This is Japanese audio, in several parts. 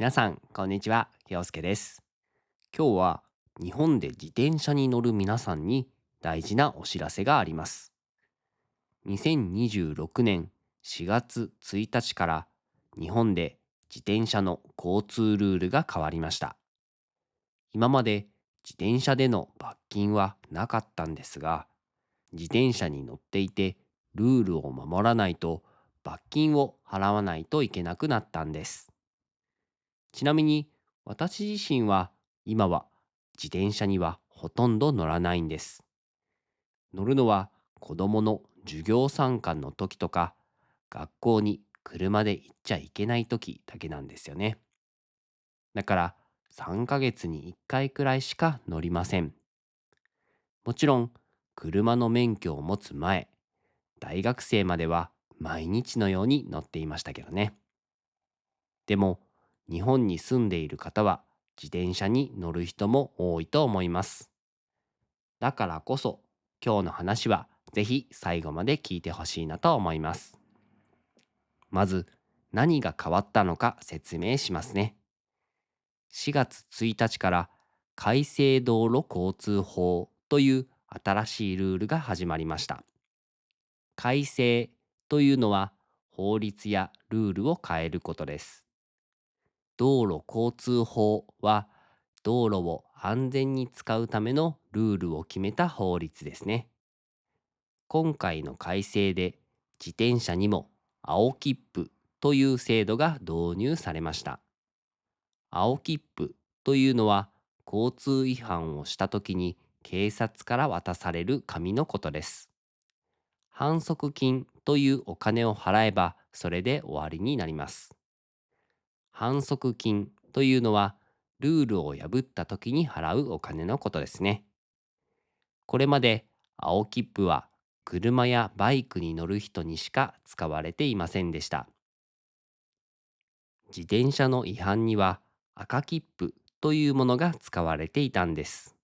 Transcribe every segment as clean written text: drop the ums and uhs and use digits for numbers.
皆さん、こんにちは。陽介です。今日は日本で自転車に乗る皆さんに大事なお知らせがあります。2026年4月1日から日本で自転車の交通ルールが変わりました。今まで自転車での罰金はなかったんですが、自転車に乗っていてルールを守らないと罰金を払わないといけなくなったんです。ちなみに私自身は今は自転車にはほとんど乗らないんです。乗るのは子供の授業参観の時とか学校に車で行っちゃいけない時だけなんですよね。だから3ヶ月に1回くらいしか乗りません。もちろん車の免許を持つ前、大学生までは毎日のように乗っていましたけどね。でも、日本に住んでいる方は自転車に乗る人も多いと思います。だからこそ、今日の話はぜひ最後まで聞いてほしいなと思います。まず、何が変わったのか説明しますね。4月1日から改正道路交通法という新しいルールが始まりました。改正というのは法律やルールを変えることです。道路交通法は道路を安全に使うためのルールを決めた法律ですね。今回の改正で自転車にも青切符という制度が導入されました。青切符というのは交通違反をした時に警察から渡される紙のことです。反則金というお金を払えばそれで終わりになります。反則金というのはルールを破った時に払うお金のことですね。これまで青切符は車やバイクに乗る人にしか使われていませんでした。自転車の違反には赤切符というものが使われていたんです。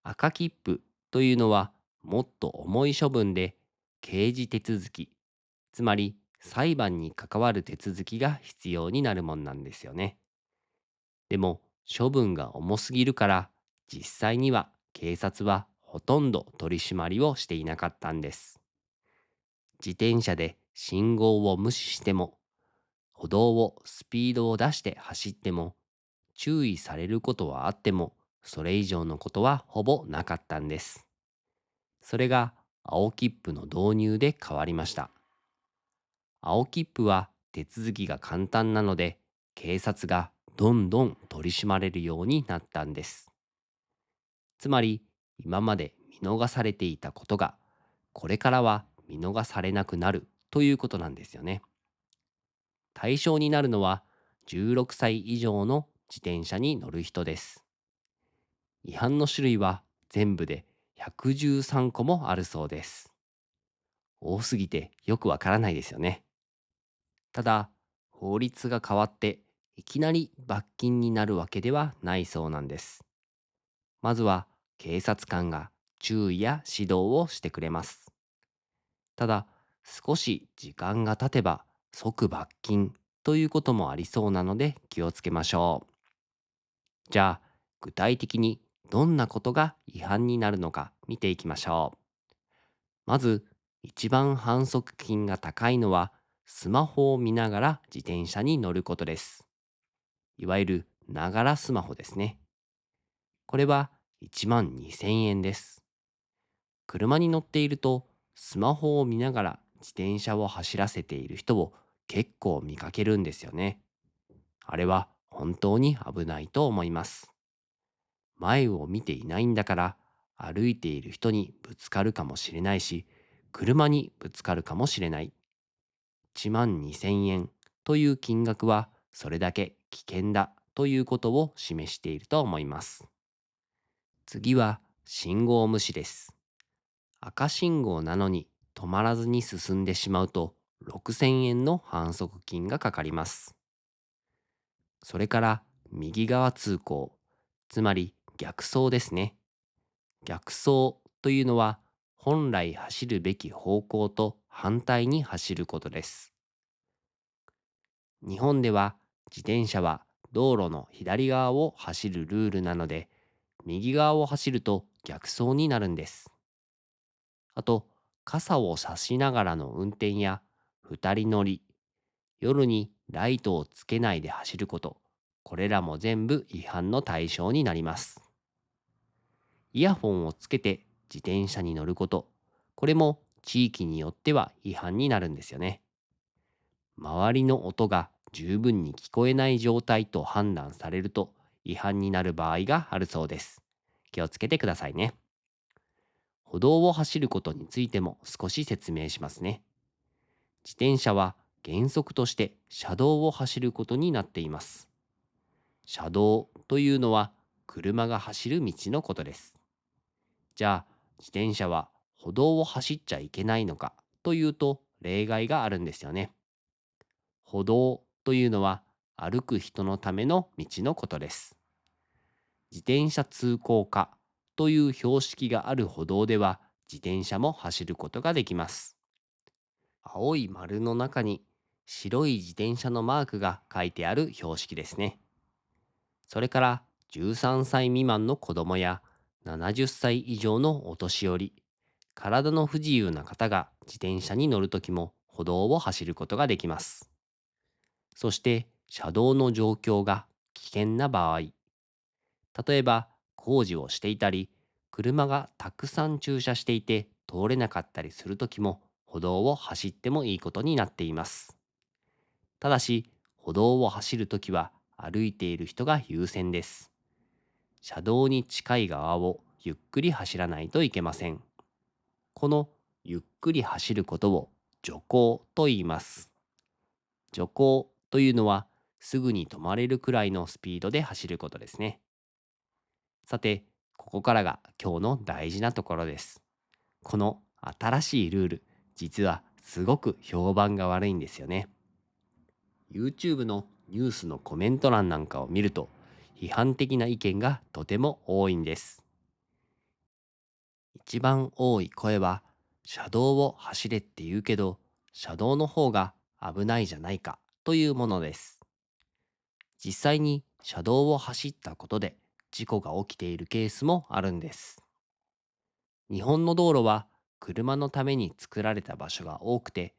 赤切符というのはもっと重い処分で刑事手続き、つまり裁判に関わる手続きが必要になるもんなんですよね。でも処分が重すぎるから実際には警察はほとんど取り締まりをしていなかったんです。自転車で信号を無視しても歩道をスピードを出して走っても注意されることはあってもそれ以上のことはほぼなかったんです。それが青切符の導入で変わりました。青切符は手続きが簡単なので警察がどんどん取り締まれるようになったんです。つまり今まで見逃されていたことがこれからは見逃されなくなるということなんですよね。対象になるのは16歳以上の自転車に乗る人です。違反の種類は全部で113個もあるそうです。多すぎてよくわからないですよね。ただ、法律が変わっていきなり罰金になるわけではないそうなんです。まずは警察官が注意や指導をしてくれます。ただ、少し時間が経てば即罰金ということもありそうなので気をつけましょう。じゃあ、具体的にどんなことが違反になるのか見ていきましょう。まず、一番反則金が高いのはスマホを見ながら自転車に乗ることです。いわゆるながらスマホですね。これは1万2000円です。車に乗っているとスマホを見ながら自転車を走らせている人を結構見かけるんですよね。あれは本当に危ないと思います。前を見ていないんだから歩いている人にぶつかるかもしれないし、車にぶつかるかもしれない。1万2000円という金額はそれだけ危険だということを示していると思います。次は信号無視です。赤信号なのに止まらずに進んでしまうと6000円の反則金がかかります。それから右側通行、つまり逆走ですね。逆走というのは本来走るべき方向と反対に走ることです。日本では自転車は道路の左側を走るルールなので、右側を走ると逆走になるんです。あと、傘を差しながらの運転や二人乗り、夜にライトをつけないで走ること、これらも全部違反の対象になります。イヤホンをつけて自転車に乗ること、これも地域によっては違反になるんですよね。周りの音が十分に聞こえない状態と判断されると違反になる場合があるそうです。気をつけてくださいね。歩道を走ることについても少し説明しますね。自転車は原則として車道を走ることになっています。車道というのは車が走る道のことです。じゃあ、自転車は歩道を走っちゃいけないのかというと例外があるんですよね。歩道というのは歩く人のための道のことです。自転車通行化という標識がある歩道では自転車も走ることができます。青い丸の中に白い自転車のマークが書いてある標識ですね。それから13歳未満の子供や70歳以上のお年寄り、体の不自由な方が自転車に乗るときも歩道を走ることができます。そして車道の状況が危険な場合、例えば工事をしていたり、車がたくさん駐車していて通れなかったりするときも歩道を走ってもいいことになっています。ただし、歩道を走るときは歩いている人が優先です。車道に近い側をゆっくり走らないといけません。このゆっくり走ることを徐行と言います。徐行というのはすぐに止まれるくらいのスピードで走ることですね。さて、ここからが今日の大事なところです。この新しいルール、実はすごく評判が悪いんですよね。YouTube のニュースのコメント欄なんかを見ると、批判的な意見がとても多いんです。一番多い声は、車道を走れって言うけど、車道の方が危ないじゃないかというものです。実際に車道を走ったことで事故が起きているケースもあるんです。日本の道路は車のために作られた場所が多くて、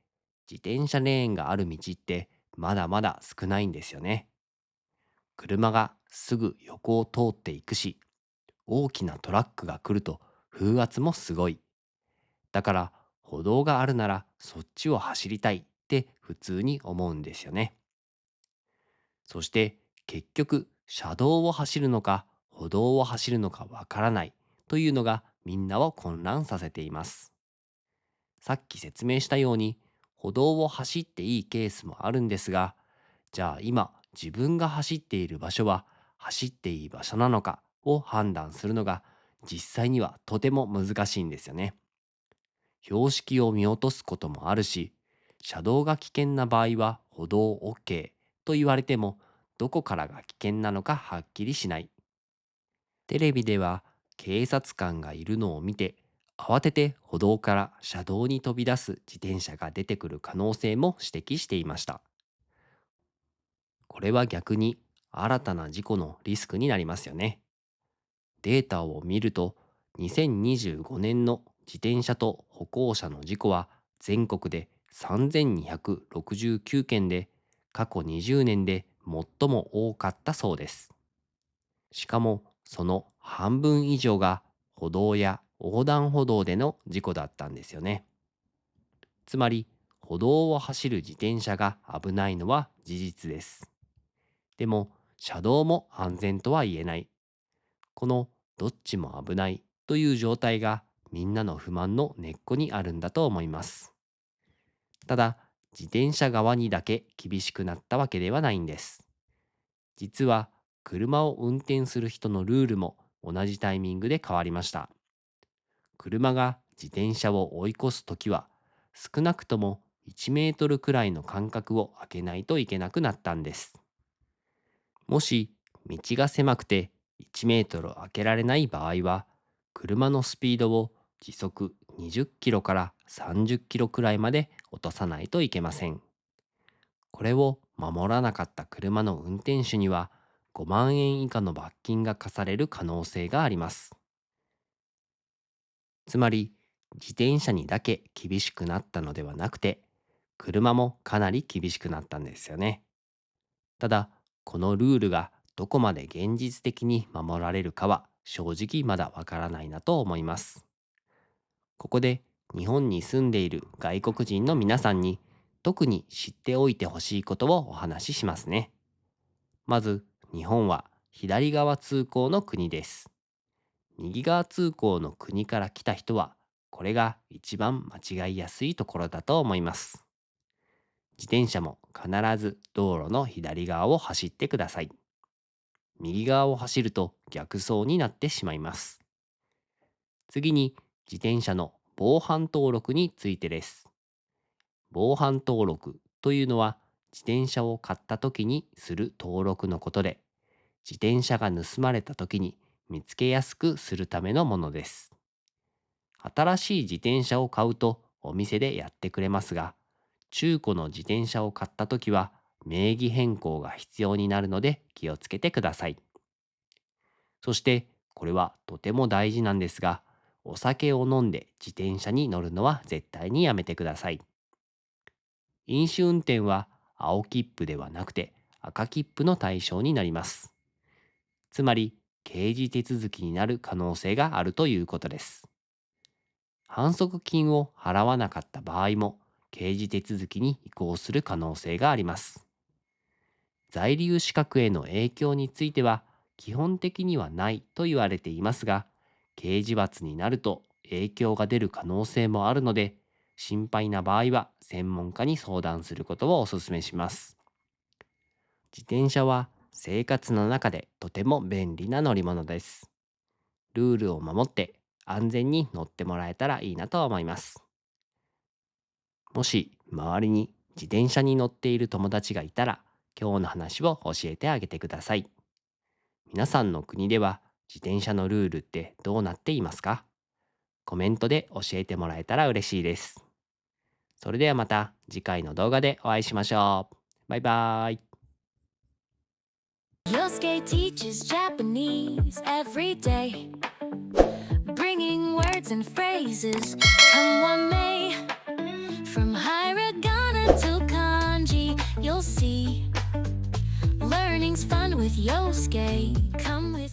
自転車レーンがある道ってまだまだ少ないんですよね。車がすぐ横を通っていくし、大きなトラックが来ると風圧もすごい。だから歩道があるならそっちを走りたいって普通に思うんですよね。そして結局車道を走るのか歩道を走るのかわからないというのがみんなを混乱させています。さっき説明したように歩道を走っていいケースもあるんですが、じゃあ今自分が走っている場所は走っていい場所なのかを判断するのが実際にはとても難しいんですよね。標識を見落とすこともあるし、車道が危険な場合は歩道 OK と言われても、どこからが危険なのかはっきりしない。テレビでは警察官がいるのを見て、慌てて歩道から車道に飛び出す自転車が出てくる可能性も指摘していました。これは逆に新たな事故のリスクになりますよね。データを見ると、2025年の自転車と歩行者の事故は全国で3269件で、過去20年で最も多かったそうです。しかもその半分以上が歩道や横断歩道での事故だったんですよね。つまり歩道を走る自転車が危ないのは事実です。でも車道も安全とは言えない。このどっちも危ないという状態がみんなの不満の根っこにあるんだと思います。ただ、自転車側にだけ厳しくなったわけではないんです。実は、車を運転する人のルールも同じタイミングで変わりました。車が自転車を追い越すときは、少なくとも1メートルくらいの間隔を空けないといけなくなったんです。もし道が狭くて1メートル開けられない場合は、車のスピードを時速20キロから30キロくらいまで落とさないといけません。これを守らなかった車の運転手には5万円以下の罰金が課される可能性があります。つまり、自転車にだけ厳しくなったのではなくて、車もかなり厳しくなったんですよね。ただ、このルールがどこまで現実的に守られるかは正直まだわからないなと思います。ここで日本に住んでいる外国人の皆さんに特に知っておいてほしいことをお話ししますね。まず、日本は左側通行の国です。右側通行の国から来た人は、これが一番間違いやすいところだと思います。自転車も必ず道路の左側を走ってください。右側を走ると逆走になってしまいます。次に、自転車の防犯登録についてです。防犯登録というのは、自転車を買った時にする登録のことで、自転車が盗まれた時に見つけやすくするためのものです。新しい自転車を買うとお店でやってくれますが、中古の自転車を買った時は名義変更が必要になるので気をつけてください。そして、これはとても大事なんですが、お酒を飲んで自転車に乗るのは絶対にやめてください。飲酒運転は青切符ではなくて赤切符の対象になります。つまり、刑事手続きになる可能性があるということです。反則金を払わなかった場合も刑事手続きに移行する可能性があります。在留資格への影響については基本的にはないと言われていますが、刑事罰になると影響が出る可能性もあるので、心配な場合は専門家に相談することをお勧めします。自転車は生活の中でとても便利な乗り物です。ルールを守って安全に乗ってもらえたらいいなと思います。もし周りに自転車に乗っている友達がいたら、今日の話を教えてあげてください。皆さんの国では自転車のルールってどうなっていますか？コメントで教えてもらえたら嬉しいです。それではまた次回の動画でお会いしましょう。バイバーイ。Yosuke teaches Japanese every day, bringing words and phrases, come what may. From hiragana to kanji, you'll see. Learning's fun with Yosuke, come with